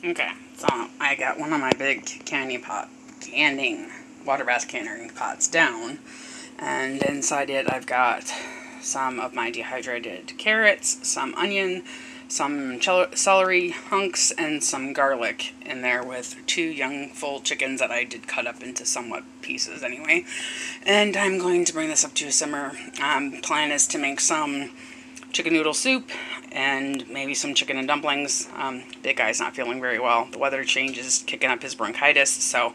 Okay, so I got one of my big canning water bath canning pots down, and inside it I've got some of my dehydrated carrots, some onion, some celery hunks, and some garlic in there with 2 young full chickens that I did cut up into somewhat pieces anyway. And I'm going to bring this up to a simmer. Plan is to make some chicken noodle soup and maybe some chicken and dumplings. Big guy's not feeling very well. The weather change is kicking up his bronchitis, so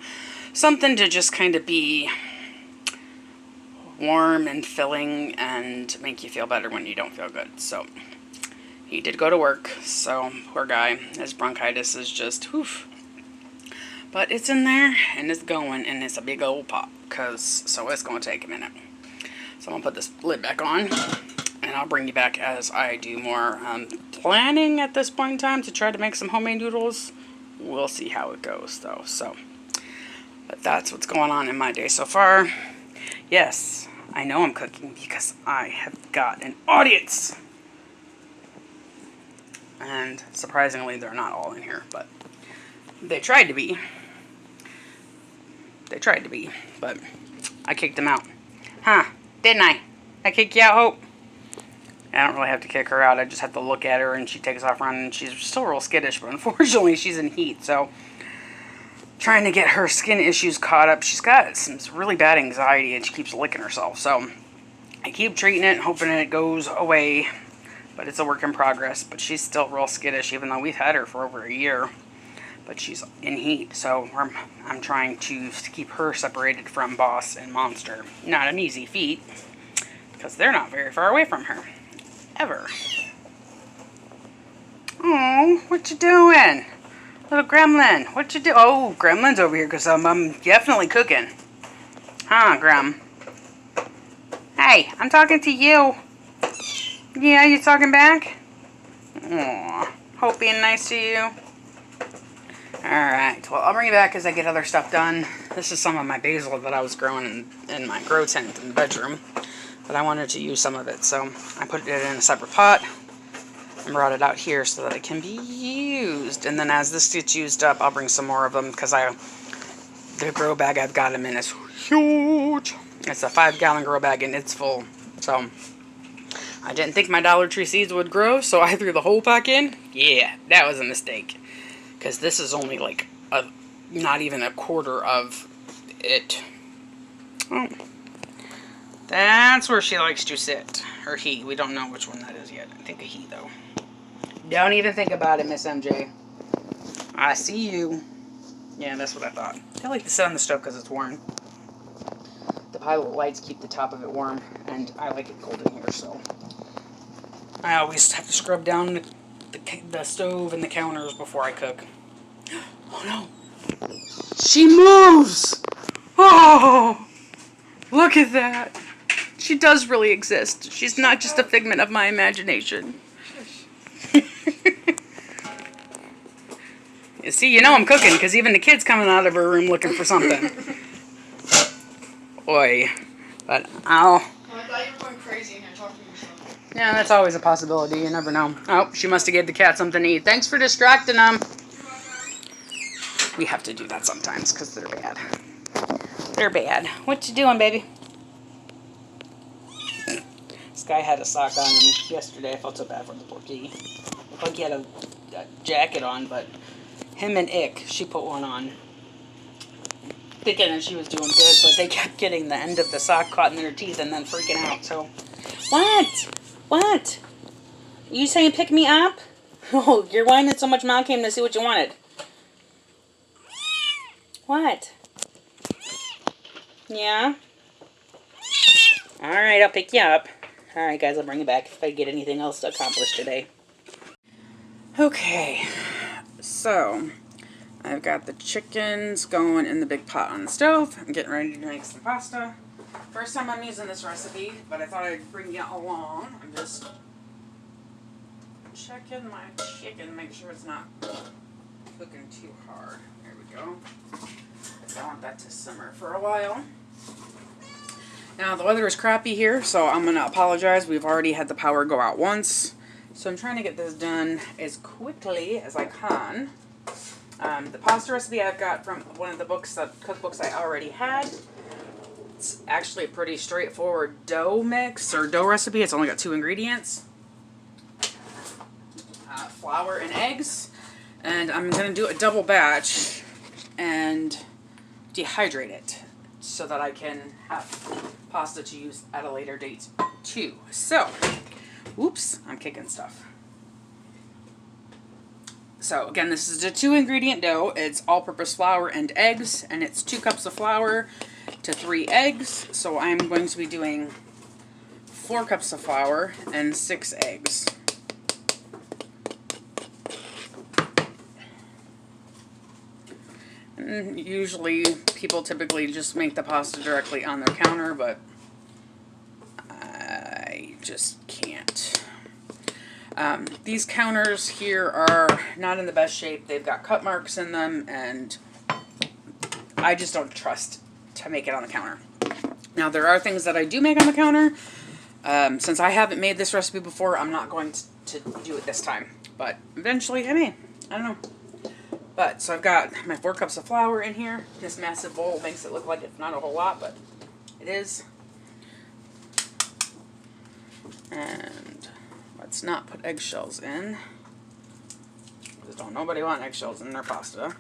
something to just kind of be warm and filling and make you feel better when you don't feel good. So he did go to work, so poor guy, his bronchitis is just oof. But it's in there and it's going, and it's a big old pot, so it's going to take a minute. So I'm going to put this lid back on, and I'll bring you back as I do more planning at this point in time to try to make some homemade noodles. We'll see how it goes though. But that's what's going on in my day so far. Yes, I know I'm cooking because I have got an audience. And surprisingly, they're not all in here, but they tried to be. But I kicked them out. Huh, didn't I? I kicked you out, Hope? I don't really have to kick her out. I just have to look at her and she takes off running. And she's still real skittish, but unfortunately she's in heat, so trying to get her skin issues caught up. She's got some really bad anxiety and she keeps licking herself, so I keep treating it, hoping it goes away, but it's a work in progress. But she's still real skittish, even though we've had her for over a year. But she's in heat, so I'm trying to keep her separated from Boss and Monster. Not an easy feat, because they're not very far away from her. Ever. Oh, what you doing? Little gremlin, what you do? Oh, Gremlin's over here, because I'm definitely cooking. Huh, Grem? Hey, I'm talking to you. Yeah, you talking back? Aw, Hope being nice to you. Alright, well, I'll bring you back as I get other stuff done. This is some of my basil that I was growing in my grow tent in the bedroom. But I wanted to use some of it, so I put it in a separate pot and brought it out here so that it can be used. And then as this gets used up, I'll bring some more of them, because the grow bag I've got them in is huge. It's a 5-gallon grow bag and it's full. So I didn't think my Dollar Tree seeds would grow, so I threw the whole pack in. Yeah, that was a mistake. Because this is only like not even a quarter of it. Oh. That's where she likes to sit. Or he. We don't know which one that is yet. I think a he, though. Don't even think about it, Miss MJ. I see you. Yeah, that's what I thought. I like to sit on the stove because it's warm. The pilot lights keep the top of it warm, and I like it cold in here, so I always have to scrub down the stove and the counters before I cook. Oh no! She moves! Oh! Look at that! She does really exist. She's not just a figment of my imagination. You see, you know I'm cooking, because even the kid's coming out of her room looking for something. Oi. But I thought you were going crazy in here talking to yourself. Yeah, that's always a possibility. You never know. Oh, she must have gave the cat something to eat. Thanks for distracting them. We have to do that sometimes, because they're bad. They're bad. What you doing, baby? This guy had a sock on, and yesterday I felt so bad for the poor kitty. Looked like he had a jacket on, but him and Ick, she put one on, thinking that she was doing good, but they kept getting the end of the sock caught in their teeth and then freaking out, so. What? What? You saying pick me up? Oh, you're whining so much Mom came to see what you wanted. What? Yeah? Alright, I'll pick you up. Alright guys, I'll bring you back if I get anything else to accomplish today. Okay, so I've got the chickens going in the big pot on the stove. I'm getting ready to make some pasta. First time I'm using this recipe, but I thought I'd bring you along. I'm just checking my chicken, make sure it's not cooking too hard. There we go. I want that to simmer for a while. Now, the weather is crappy here, so I'm going to apologize. We've already had the power go out once. So I'm trying to get this done as quickly as I can. The pasta recipe I've got from one of the books, the cookbooks I already had. It's actually a pretty straightforward dough mix or dough recipe. It's only got 2 ingredients. Flour and eggs. And I'm going to do a double batch and dehydrate it so that I can have pasta to use at a later date too. So, oops, I'm kicking stuff. So again, this is a 2 ingredient dough. It's all-purpose flour and eggs, and it's 2 cups of flour to 3 eggs. So I'm going to be doing 4 cups of flour and 6 eggs. And usually people typically just make the pasta directly on their counter, but I just can't. These counters here are not in the best shape. They've got cut marks in them, and I just don't trust to make it on the counter. Now, there are things that I do make on the counter. Since I haven't made this recipe before, I'm not going to do it this time. But eventually, I may. I don't know. But, so I've got my 4 cups of flour in here. This massive bowl makes it look like it's not a whole lot, but it is. And let's not put eggshells in. Because don't nobody want eggshells in their pasta.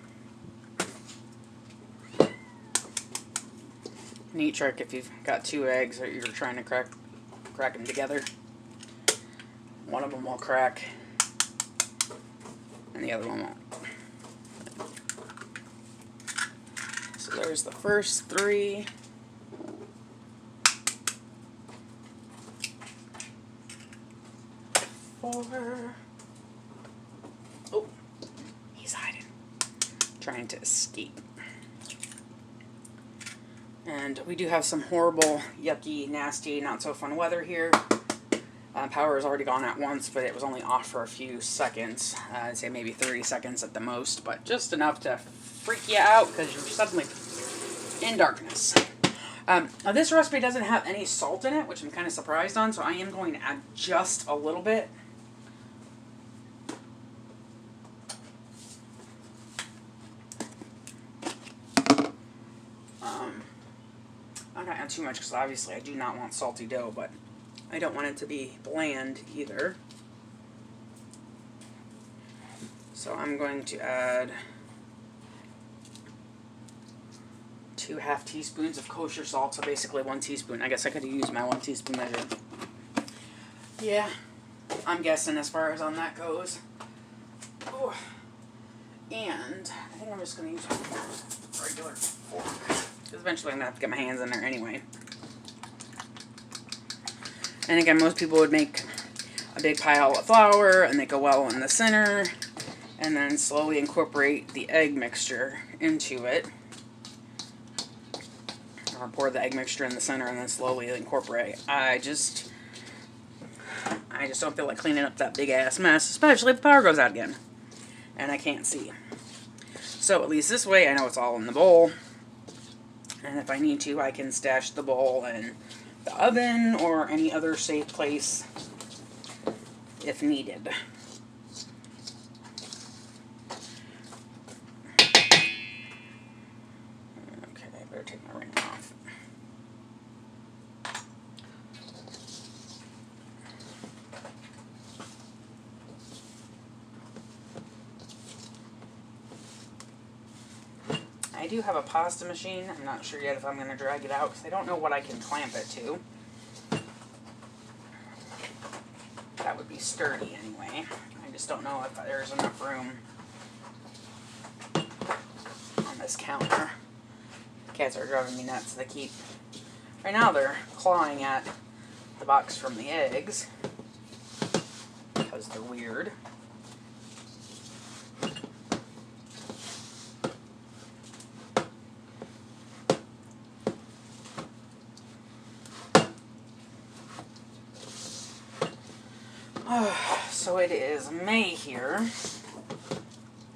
Neat trick if you've got 2 eggs that you're trying to crack them together. One of them will crack, and the other one won't. So there's the first 3. Four. Oh, he's hiding. Trying to escape. And we do have some horrible, yucky, nasty, not so fun weather here. Power has already gone out once, but it was only off for a few seconds. I'd say maybe 30 seconds at the most, but just enough to freak you out because you're suddenly in darkness. Now this recipe doesn't have any salt in it, which I'm kind of surprised on, so I am going to add just a little bit. I'm not add too much because obviously I do not want salty dough, but I don't want it to be bland either. So I'm going to add 2 half teaspoons of kosher salt, so basically 1 teaspoon. I guess I could have used my 1 teaspoon measure. Yeah, I'm guessing as far as on that goes. Ooh. And I think I'm just going to use a regular fork. Because eventually I'm going to have to get my hands in there anyway. And again, most people would make a big pile of flour and they go well in the center. And then slowly incorporate the egg mixture into it. Or pour the egg mixture in the center and then slowly incorporate. I just don't feel like cleaning up that big ass mess, especially if the power goes out again. And I can't see. So at least this way I know it's all in the bowl. And if I need to, I can stash the bowl in the oven or any other safe place if needed. Okay, I better take my ring off. I do have a pasta machine. I'm not sure yet if I'm going to drag it out because I don't know what I can clamp it to. That would be sturdy anyway. I just don't know if there's enough room on this counter. Cats are driving me nuts. They keep... Right now they're clawing at the box from the eggs because they're weird. So it is May here.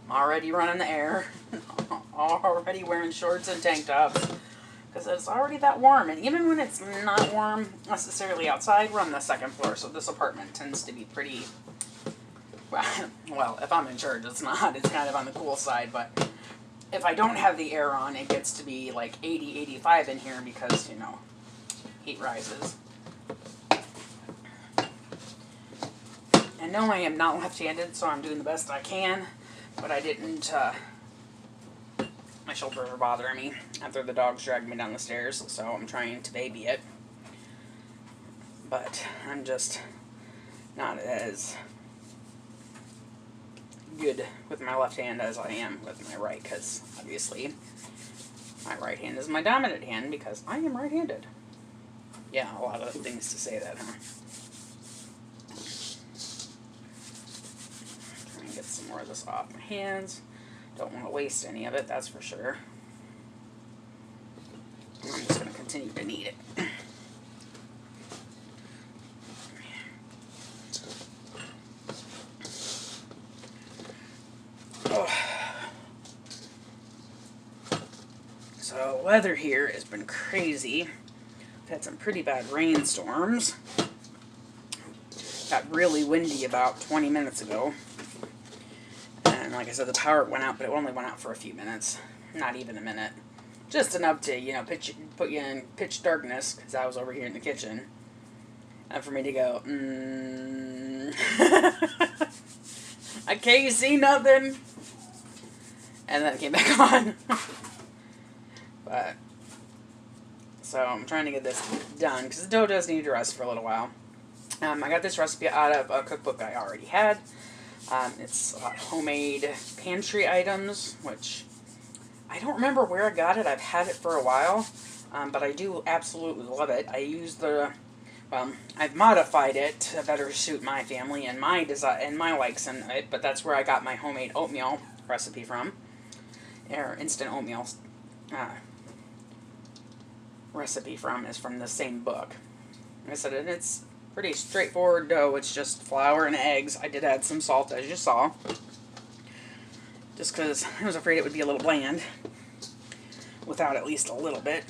I'm already running the air. Already wearing shorts and tank tops. Because it's already that warm. And even when it's not warm necessarily outside, we're on the 2nd floor. So this apartment tends to be pretty well, if I'm in charge, it's not. It's kind of on the cool side, but if I don't have the air on, it gets to be like 80, 85 in here because, you know, heat rises. And no, I am not left-handed, so I'm doing the best I can, but I didn't, my shoulders are bothering me after the dogs dragged me down the stairs, so I'm trying to baby it. But I'm just not as good with my left hand as I am with my right, because obviously my right hand is my dominant hand because I am right-handed. Yeah, a lot of things to say that, huh? Try and get some more of this off my hands. Don't want to waste any of it, that's for sure. I'm just going to continue to knead it. Oh. So, weather here has been crazy. We've had some pretty bad rainstorms. Got really windy about 20 minutes ago. And like I said, the power went out, but it only went out for a few minutes. Not even a minute. Just enough to, you know, put you in pitch darkness, because I was over here in the kitchen. And for me to go, I can't see nothing. And then it came back on. But, so I'm trying to get this done, because the dough does need to rest for a little while. I got this recipe out of a cookbook I already had. It's homemade pantry items, which I don't remember where I got it. I've had it for a while, but I do absolutely love it. I use I've modified it to better suit my family and my likes in it, but that's where I got my homemade oatmeal recipe from, or instant oatmeal recipe from, is from the same book. Like I said, and it's pretty straightforward dough. It's just flour and eggs. I did add some salt, as you saw, just because I was afraid it would be a little bland without at least a little bit.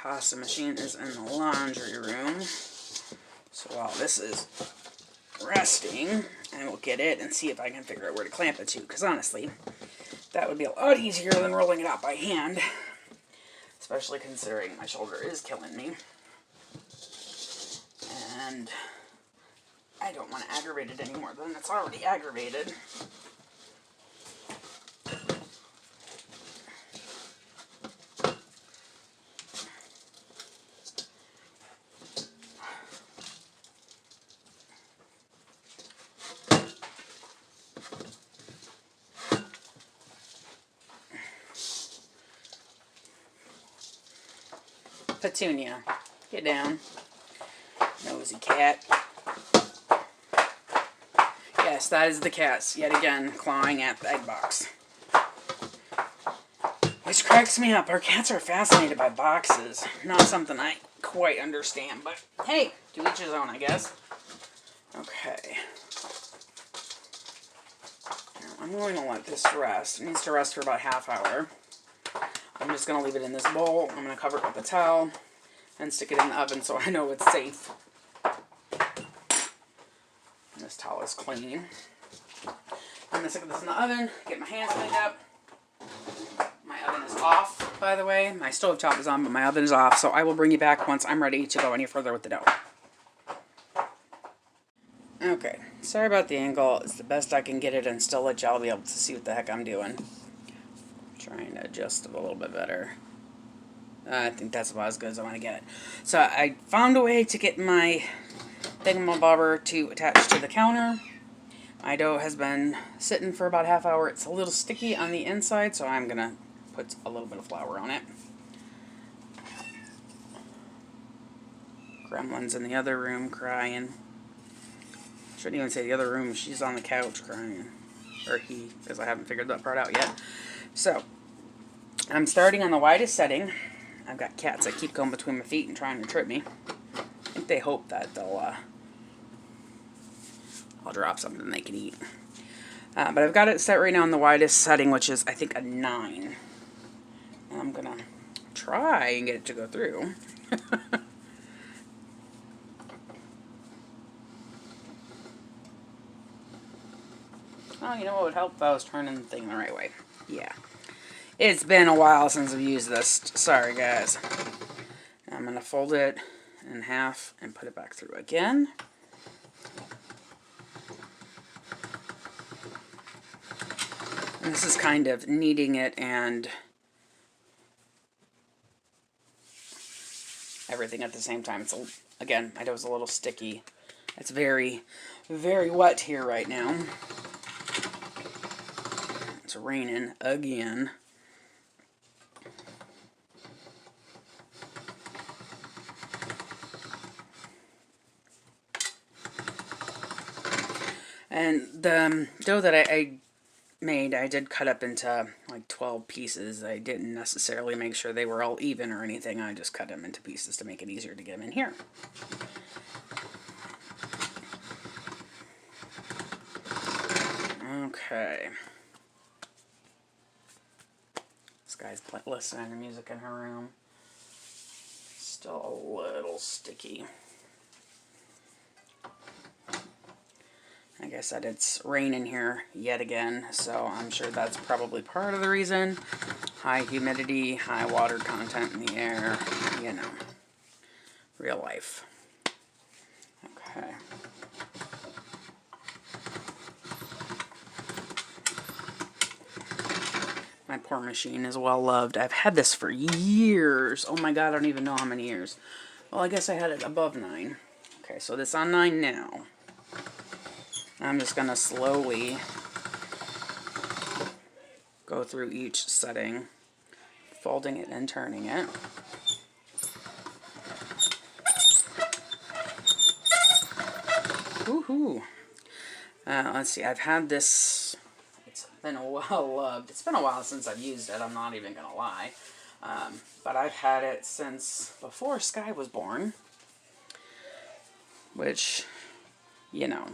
Pasta machine is in the laundry room, so while this is resting, I will get it and see if I can figure out where to clamp it to, because honestly, that would be a lot easier than rolling it out by hand, especially considering my shoulder is killing me, and I don't want to aggravate it any more than it's already aggravated. Petunia, get down. Nosy cat. Yes, that is the cat, yet again, clawing at the egg box. Which cracks me up. Our cats are fascinated by boxes. Not something I quite understand, but hey, to each his own, I guess. Okay. Now, I'm going to let this rest. It needs to rest for about half hour. I'm just going to leave it in this bowl. I'm going to cover it with a towel and stick it in the oven so I know it's safe. And this towel is clean. I'm going to stick this in the oven, get my hands cleaned up. My oven is off, by the way. My stovetop is on, but my oven is off, so I will bring you back once I'm ready to go any further with the dough. Okay, sorry about the angle. It's the best I can get it and still let y'all be able to see what the heck I'm doing. Trying to adjust it a little bit better. I think that's about as good as I want to get it. So I found a way to get my thingamabobber to attach to the counter. My dough has been sitting for about a half hour. It's a little sticky on the inside, so I'm going to put a little bit of flour on it. Gremlin's in the other room crying. shouldn't even say the other room. She's on the couch crying. Or he, because I haven't figured that part out yet. So, I'm starting on the widest setting. I've got cats that keep going between my feet and trying to trip me. I think they hope that they'll, I'll drop something they can eat. But I've got it set right now on the widest setting, which is, I think, a 9. And I'm going to try and get it to go through. Oh, you know what would help if I was turning the thing the right way. Yeah. It's been a while since I've used this. Sorry, guys. I'm going to fold it in half and put it back through again. And this is kind of kneading it and everything at the same time. It's again, I know it's a little sticky. It's very, very wet here right now. It's raining again. And the dough that I made, I did cut up into like 12 pieces. I didn't necessarily make sure they were all even or anything. I just cut them into pieces to make it easier to get them in here. Okay. This guy's listening to music in her room. Still a little sticky. Like I said, it's raining here yet again, so I'm sure that's probably part of the reason. High humidity, high water content in the air, you know, real life. Okay. My poor machine is well loved. I've had this for years. Oh my god, I don't even know how many years. Well, I guess I had it above 9. Okay, so this on 9 now. I'm just going to slowly go through each setting, folding it and turning it. Woohoo! Let's see, I've had this, it's been well loved. It's been a while since I've used it, I'm not even going to lie. But I've had it since before Sky was born, which, you know,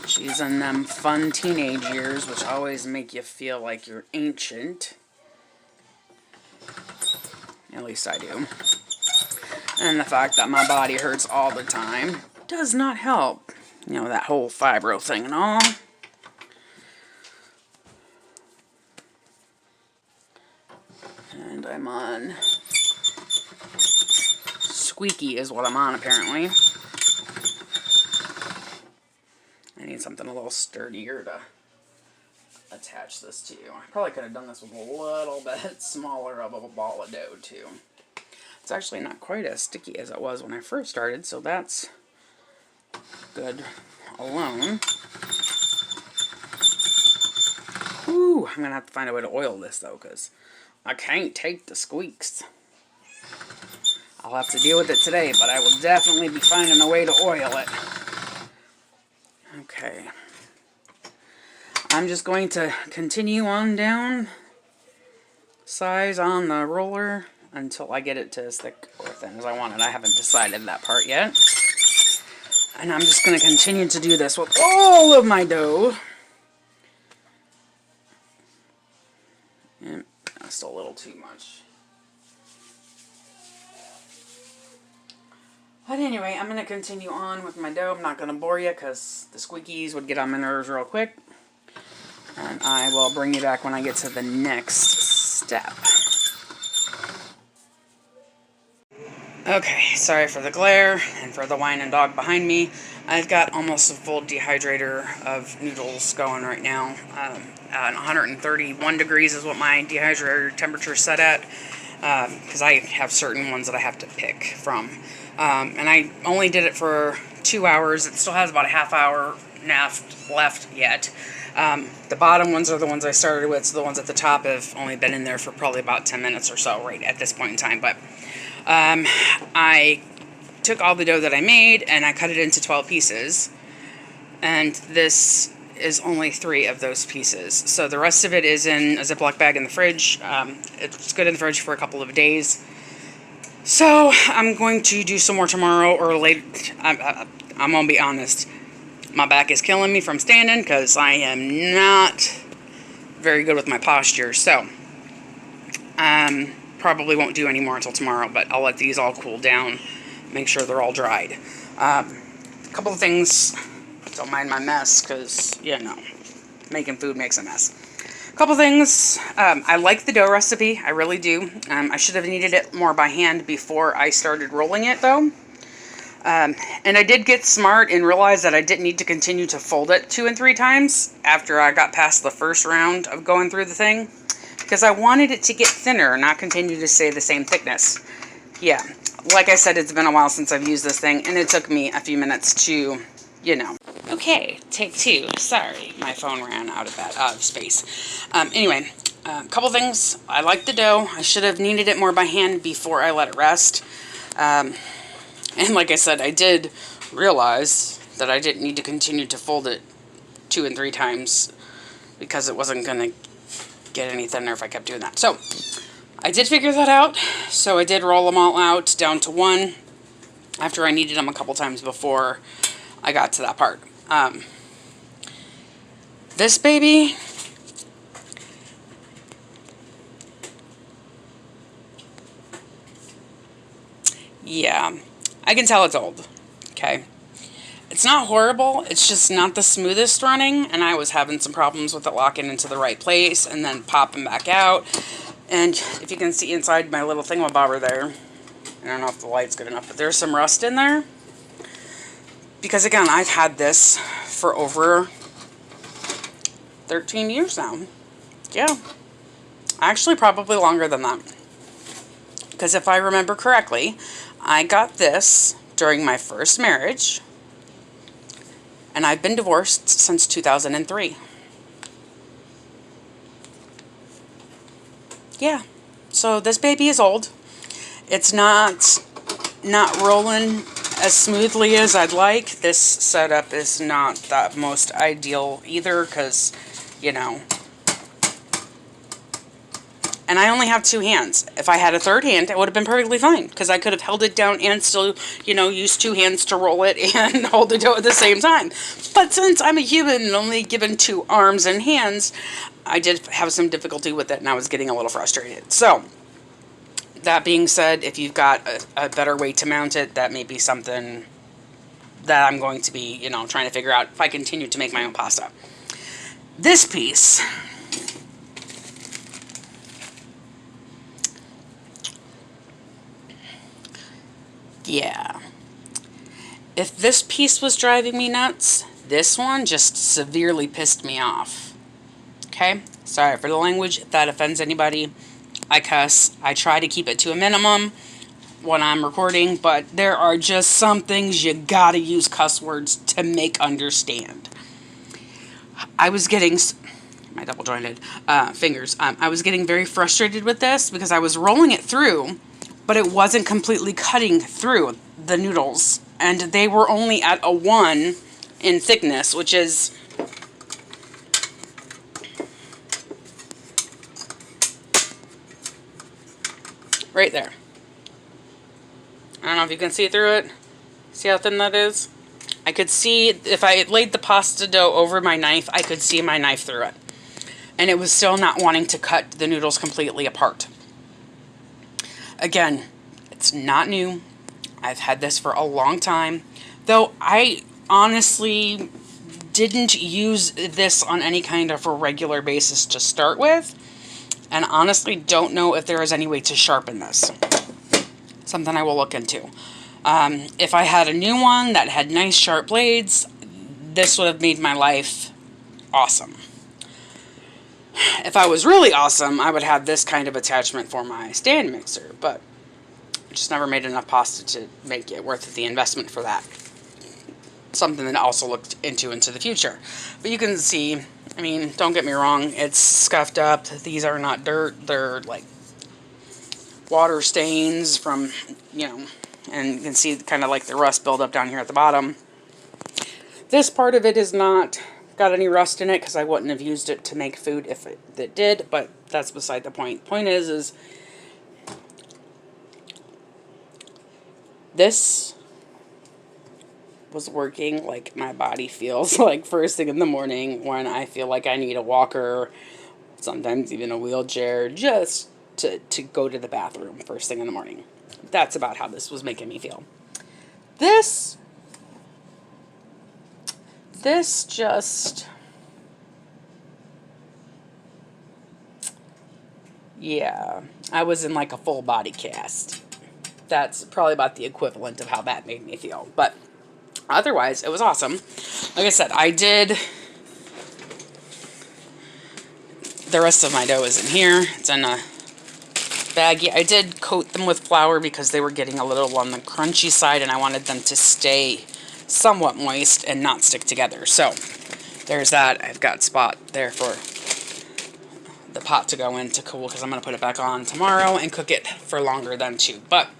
she's in them fun teenage years, which always make you feel like you're ancient. At least I do. And the fact that my body hurts all the time does not help. You know, that whole fibro thing and all. And I'm on... Squeaky is what I'm on, apparently. I need something a little sturdier to attach this to. I probably could have done this with a little bit smaller of a ball of dough, too. It's actually not quite as sticky as it was when I first started, so that's good alone. Whew, I'm going to have to find a way to oil this, though, because I can't take the squeaks. I'll have to deal with it today, but I will definitely be finding a way to oil it. Okay. I'm just going to continue on down size on the roller until I get it to as thick or thin as I want it. I haven't decided that part yet. And I'm just going to continue to do this with all of my dough. And that's still a little too much. But anyway, I'm going to continue on with my dough. I'm not going to bore you because the squeakies would get on my nerves real quick. And I will bring you back when I get to the next step. Okay, sorry for the glare and for the whining dog behind me. I've got almost a full dehydrator of noodles going right now. 131 degrees is what my dehydrator temperature is set at. Because I have certain ones that I have to pick from. And I only did it for 2 hours. It still has about a half hour left yet. The bottom ones are the ones I started with, so the ones at the top have only been in there for probably about 10 minutes or so right at this point in time. But I took all the dough that I made and I cut it into 12 pieces. And this is only 3 of those pieces. So the rest of it is in a Ziploc bag in the fridge. It's good in the fridge for a couple of days. So I'm going to do some more tomorrow or late. I'm going to be honest. My back is killing me from standing because I am not very good with my posture. So probably won't do any more until tomorrow, but I'll let these all cool down. Make sure they're all dried. A couple of things. Don't mind my mess because, you know, making food makes a mess. A couple things. I like the dough recipe. I really do. I should have kneaded it more by hand before I started rolling it, though. And I did get smart and realize that I didn't need to continue to fold it 2 and 3 times after I got past the first round of going through the thing. Because I wanted it to get thinner, not continue to stay the same thickness. Yeah, like I said, it's been a while since I've used this thing, and it took me a few minutes to, you know. Okay, take 2. Sorry, my phone ran out of space. Anyway, a couple things. I like the dough. I should have kneaded it more by hand before I let it rest. And like I said, I did realize that I didn't need to continue to fold it 2 and 3 times because it wasn't going to get any thinner if I kept doing that. So, I did figure that out. So I did roll them all out down to 1 after I kneaded them a couple times before I got to that part. This baby, yeah, I can tell it's old, okay? It's not horrible, it's just not the smoothest running, and I was having some problems with it locking into the right place and then popping back out. And if you can see inside my little thingamabobber there, I don't know if the light's good enough, but there's some rust in there. Because again, I've had this for over 13 years now. Yeah. Actually, probably longer than that. Because if I remember correctly, I got this during my first marriage. And I've been divorced since 2003. Yeah. So this baby is old. It's not rolling as smoothly as I'd like. This setup is not the most ideal either because, you know, and I only have 2 hands. If I had a 3rd hand, it would have been perfectly fine because I could have held it down and still, you know, use 2 hands to roll it and hold the dough at the same time. But since I'm a human and only given 2 arms and hands, I did have some difficulty with it and I was getting a little frustrated. So, that being said, if you've got a better way to mount it, that may be something that I'm going to be, you know, trying to figure out if I continue to make my own pasta. This piece, yeah. If this piece was driving me nuts, this one just severely pissed me off. Okay? Sorry for the language if that offends anybody. I cuss. I try to keep it to a minimum when I'm recording, but there are just some things you gotta use cuss words to make understand. I was getting, my double jointed fingers, I was getting very frustrated with this because I was rolling it through, but it wasn't completely cutting through the noodles, and they were only at a 1 in thickness, which is right there. I don't know if you can see through it. See how thin that is? I could see, if I laid the pasta dough over my knife, I could see my knife through it. And it was still not wanting to cut the noodles completely apart. Again, it's not new. I've had this for a long time. Though I honestly didn't use this on any kind of a regular basis to start with. And honestly don't know if there is any way to sharpen this. Something I will look into. If I had a new one that had nice sharp blades, this would have made my life awesome. If I was really awesome, I would have this kind of attachment for my stand mixer, but I just never made enough pasta to make it worth the investment for that. Something that I also looked into the future. But you can see, I mean, don't get me wrong, it's scuffed up. These are not dirt, they're like water stains from, you know, and you can see kind of like the rust buildup down here at the bottom. This part of it is not got any rust in it because I wouldn't have used it to make food if it did, but that's beside the point. Point is this was working like my body feels like first thing in the morning when I feel like I need a walker, sometimes even a wheelchair, just to go to the bathroom first thing in the morning. That's about how this was making me feel. This just, yeah, I was in like a full body cast. That's probably about the equivalent of how that made me feel. But otherwise, it was awesome. Like I said, I did, the rest of my dough is in here. It's in a baggie. I did coat them with flour because they were getting a little on the crunchy side and I wanted them to stay somewhat moist and not stick together. So there's that. I've got spot there for the pot to go in to cool because I'm going to put it back on tomorrow and cook it for longer then too. But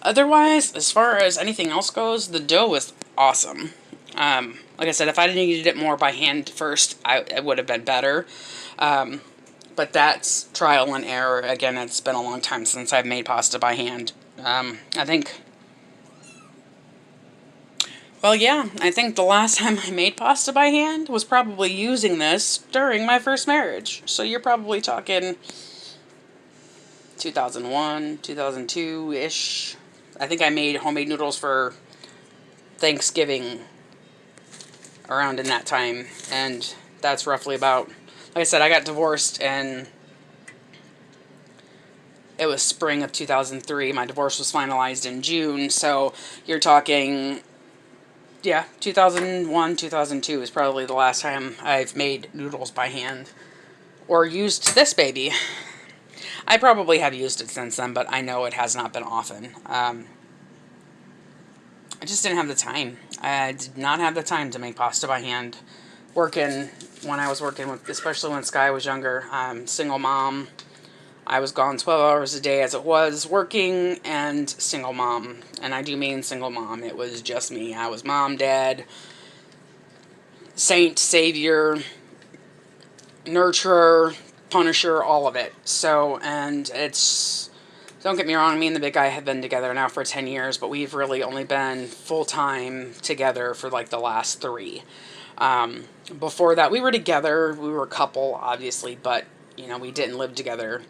otherwise, as far as anything else goes, the dough was awesome. Like I said, if I needed it more by hand first, it would have been better. But that's trial and error. Again, it's been a long time since I've made pasta by hand. I think, well, yeah, I think the last time I made pasta by hand was probably using this during my first marriage. So you're probably talking 2001, 2002-ish. I think I made homemade noodles for Thanksgiving around in that time. And that's roughly about, like I said, I got divorced and it was spring of 2003. My divorce was finalized in June. So you're talking, yeah, 2001, 2002 is probably the last time I've made noodles by hand or used this baby. I probably have used it since then, but I know it has not been often. I just didn't have the time. I did not have the time to make pasta by hand. When I was working with, especially when Sky was younger, single mom. I was gone 12 hours a day as it was working and single mom. And I do mean single mom. It was just me. I was mom, dad, saint, savior, nurturer, punisher, all of it. So, and it's, don't get me wrong, me and the big guy have been together now for 10 years, but we've really only been full-time together for like the last 3. Before that, we were together. We were a couple, obviously, but, you know, we didn't live together.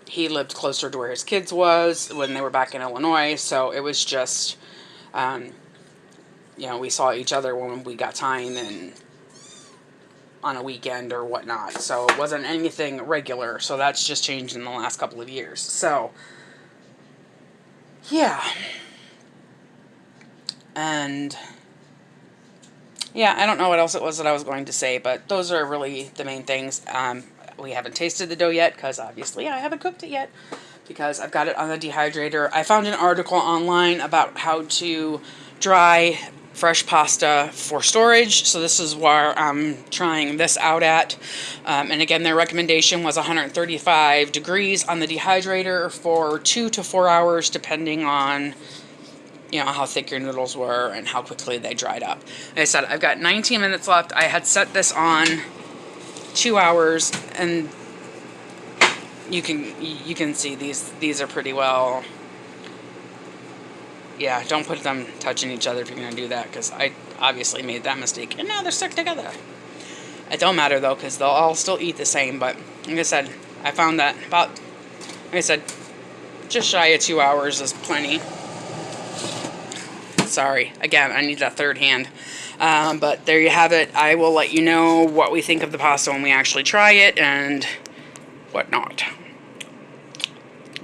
He lived closer to where his kids was when they were back in Illinois, so it was just, you know, we saw each other when we got time and on a weekend or whatnot, so it wasn't anything regular, so that's just changed in the last couple of years. So, yeah. And yeah, I don't know what else it was that I was going to say, but those are really the main things. We haven't tasted the dough yet, because obviously I haven't cooked it yet, because I've got it on the dehydrator. I found an article online about how to dry fresh pasta for storage, so this is where I'm trying this out at. And again, their recommendation was 135 degrees on the dehydrator for 2 to 4 hours, depending on, you know, how thick your noodles were and how quickly they dried up. Like I said, I've got 19 minutes left. I had set this on 2 hours, and you can see these are pretty well. Yeah, don't put them touching each other if you're going to do that, because I obviously made that mistake, and now they're stuck together. It don't matter, though, because they'll all still eat the same, but like I said, I found that about, like I said, just shy of 2 hours is plenty. Sorry, again, I need that third hand. But there you have it. I will let you know what we think of the pasta when we actually try it and whatnot.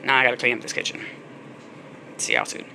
Now I gotta clean up this kitchen. See y'all soon.